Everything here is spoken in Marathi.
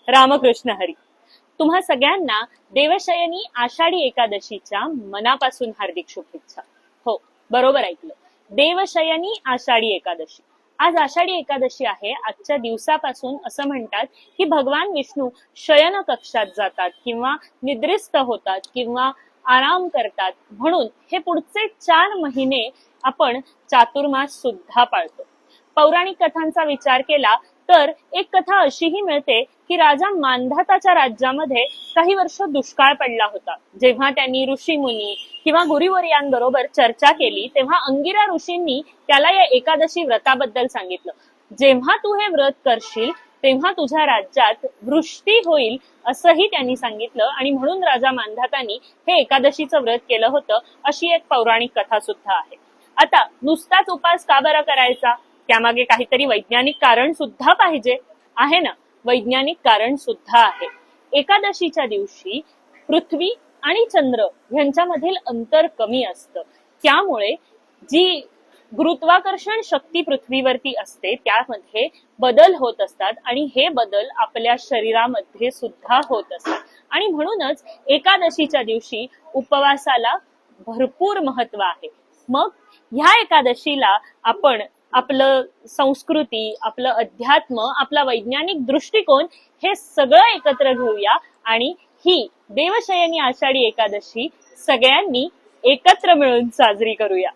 रामकृष्ण हरी. तुम्हा सगळ्यांना देवशयनी आषाढी एकादशीच्या मनापासून हार्दिक शुभेच्छा. हो, बरोबर ऐकलं, देवशयनी आषाढी एकादशी. आज आषाढी एकादशी आहे. आजच्या दिवसापासून असं म्हणतात की भगवान विष्णू शयन कक्षात जातात किंवा निद्रिस्त होतात किंवा आराम करतात, म्हणून हे पुढचे 4 महिने आपण चातुर्मास सुद्धा पाळतो. पौराणिक कथांचा विचार केला तर एक कथा अशीही मिळते की राजा मांधाताच्या राज्यामध्ये काही वर्ष दुष्काळ पडला होता. जेव्हा त्यांनी ऋषीमुनी किंवा गुरुवर्यांबरोबर चर्चा केली तेव्हा अंगिरा ऋषींनी त्याला या एकादशी व्रताबद्दल सांगितलं. जेव्हा तू हे व्रत करशील तेव्हा तुझ्या राज्यात वृष्टी होईल असंही त्यांनी सांगितलं, आणि म्हणून राजा मांधातांनी हे एकादशीचं व्रत केलं होतं, अशी एक पौराणिक कथा सुद्धा आहे. आता नुसताच उपास का बरा करायचा, त्यामागे काहीतरी वैज्ञानिक कारण सुद्धा पाहिजे, आहे ना? वैज्ञानिक कारण सुद्धा आहे. एकादशीच्या दिवशी पृथ्वी आणि चंद्र यांच्यामधील अंतर कमी असतं, त्यामुळे जी गुरुत्वाकर्षण शक्ती पृथ्वीवरती असते त्यामध्ये बदल होत असतात, आणि हे बदल आपल्या शरीरामध्ये सुद्धा होत असतात. आणि म्हणूनच एकादशीच्या दिवशी उपवासाला भरपूर महत्व आहे. मग ह्या एकादशीला आपण आपलं संस्कृती, आपलं अध्यात्म, आपला वैज्ञानिक दृष्टिकोन हे सगळं एकत्र घेऊया आणि ही देवशयनी आषाढी एकादशी सगळ्यांनी एकत्र मिळून साजरी करूया.